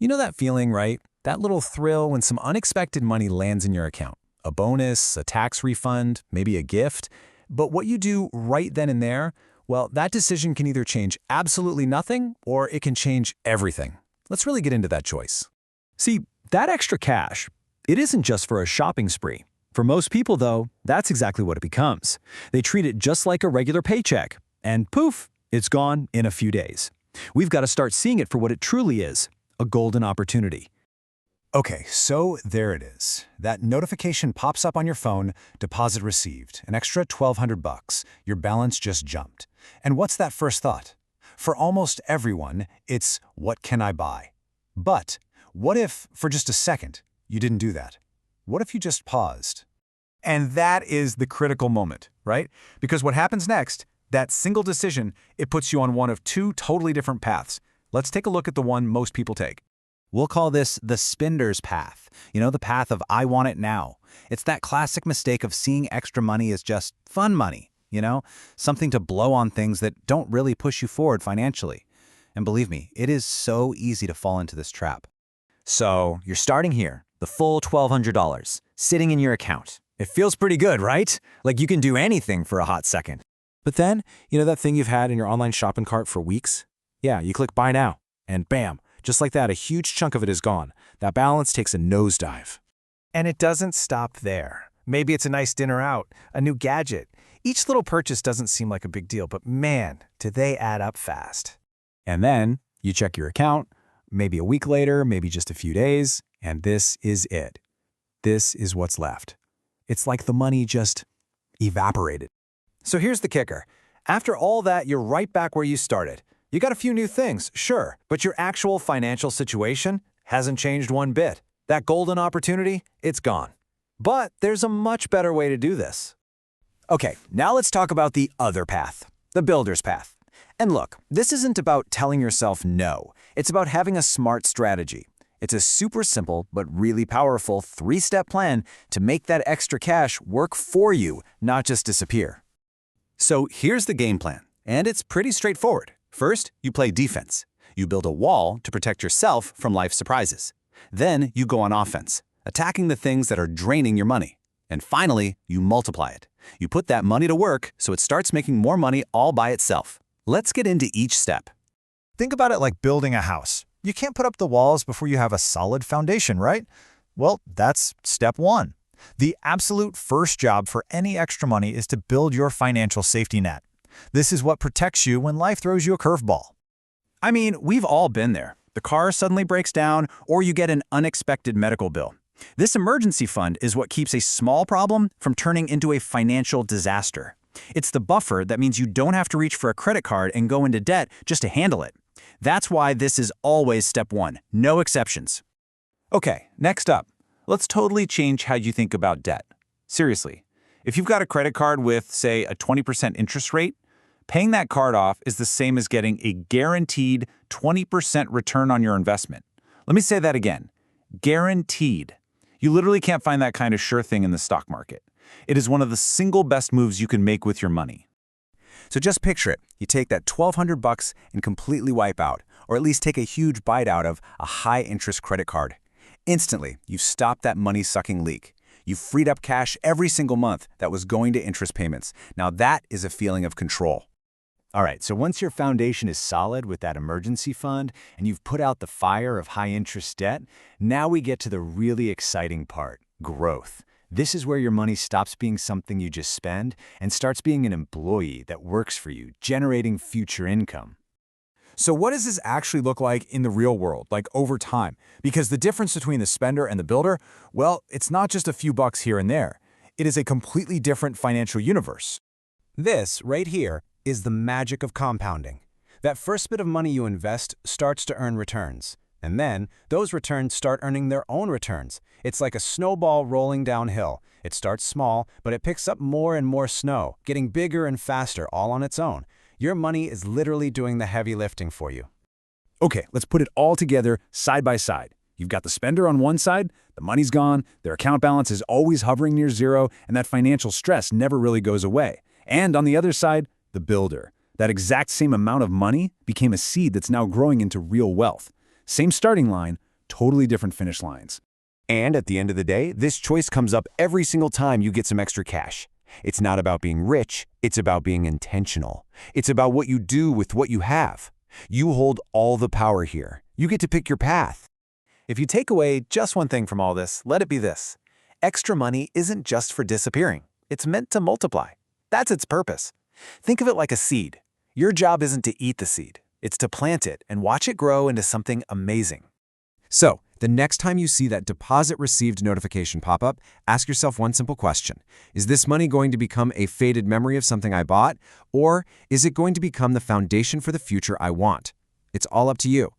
You know that feeling, right? That little thrill when some unexpected money lands in your account. A bonus, a tax refund, maybe a gift. But what you do right then and there, well, that decision can either change absolutely nothing or it can change everything. Let's really get into that choice. See, that extra cash, it isn't just for a shopping spree. For most people, though, that's exactly what it becomes. They treat it just like a regular paycheck, and poof, it's gone in a few days. We've got to start seeing it for what it truly is, a golden opportunity. Okay, so there it is. That notification pops up on your phone, deposit received, an extra $1,200. Your balance just jumped. And what's that first thought? For almost everyone, it's, what can I buy? But what if, for just a second, you didn't do that? What if you just paused? And that is the critical moment, right? Because what happens next, that single decision, it puts you on one of two totally different paths. Let's take a look at the one most people take. We'll call this the spender's path. The path of I want it now. It's that classic mistake of seeing extra money as just fun money, something to blow on things that don't really push you forward financially. And believe me, it is so easy to fall into this trap. So, you're starting here, the full $1,200, sitting in your account. It feels pretty good, right? Like you can do anything for a hot second. But then, that thing you've had in your online shopping cart for weeks? Yeah, you click Buy Now, and bam, just like that, a huge chunk of it is gone. That balance takes a nosedive. And it doesn't stop there. Maybe it's a nice dinner out, a new gadget. Each little purchase doesn't seem like a big deal, but man, do they add up fast. And then you check your account, maybe a week later, maybe just a few days, and this is it. This is what's left. It's like the money just evaporated. So here's the kicker. After all that, you're right back where you started. You got a few new things, sure, but your actual financial situation hasn't changed one bit. That golden opportunity, it's gone. But there's a much better way to do this. Okay, now let's talk about the other path, the builder's path. And look, this isn't about telling yourself no. It's about having a smart strategy. It's a super simple but really powerful 3-step plan to make that extra cash work for you, not just disappear. So here's the game plan, and it's pretty straightforward. First, you play defense. You build a wall to protect yourself from life's surprises. Then you go on offense, attacking the things that are draining your money. And finally, you multiply it. You put that money to work so it starts making more money all by itself. Let's get into each step. Think about it like building a house. You can't put up the walls before you have a solid foundation, right? Well, that's step 1. The absolute first job for any extra money is to build your financial safety net. This is what protects you when life throws you a curveball. I mean, we've all been there. The car suddenly breaks down, or you get an unexpected medical bill. This emergency fund is what keeps a small problem from turning into a financial disaster. It's the buffer that means you don't have to reach for a credit card and go into debt just to handle it. That's why this is always step 1, no exceptions. Okay, next up, let's totally change how you think about debt. Seriously, if you've got a credit card with, say, a 20% interest rate, paying that card off is the same as getting a guaranteed 20% return on your investment. Let me say that again. Guaranteed. You literally can't find that kind of sure thing in the stock market. It is one of the single best moves you can make with your money. So just picture it. You take that $1,200 and completely wipe out, or at least take a huge bite out of a high-interest credit card. Instantly, you've stopped that money-sucking leak. You've freed up cash every single month that was going to interest payments. Now that is a feeling of control. All right, so once your foundation is solid with that emergency fund and you've put out the fire of high-interest debt, now we get to the really exciting part, growth. This is where your money stops being something you just spend and starts being an employee that works for you, generating future income. So what does this actually look like in the real world, like over time? Because the difference between the spender and the builder, well, it's not just a few bucks here and there. It is a completely different financial universe. This, right here, is the magic of compounding. That first bit of money you invest starts to earn returns. And then, those returns start earning their own returns. It's like a snowball rolling downhill. It starts small, but it picks up more and more snow, getting bigger and faster all on its own. Your money is literally doing the heavy lifting for you. Okay, let's put it all together side by side. You've got the spender on one side, the money's gone, their account balance is always hovering near zero, and that financial stress never really goes away. And on the other side, the builder. That exact same amount of money became a seed that's now growing into real wealth. Same starting line, totally different finish lines. And at the end of the day, this choice comes up every single time you get some extra cash. It's not about being rich, it's about being intentional. It's about what you do with what you have. You hold all the power here. You get to pick your path. If you take away just one thing from all this, let it be this. Extra money isn't just for disappearing. It's meant to multiply. That's its purpose. Think of it like a seed. Your job isn't to eat the seed. It's to plant it and watch it grow into something amazing. So, the next time you see that deposit received notification pop up, ask yourself one simple question. Is this money going to become a faded memory of something I bought, or is it going to become the foundation for the future I want? It's all up to you.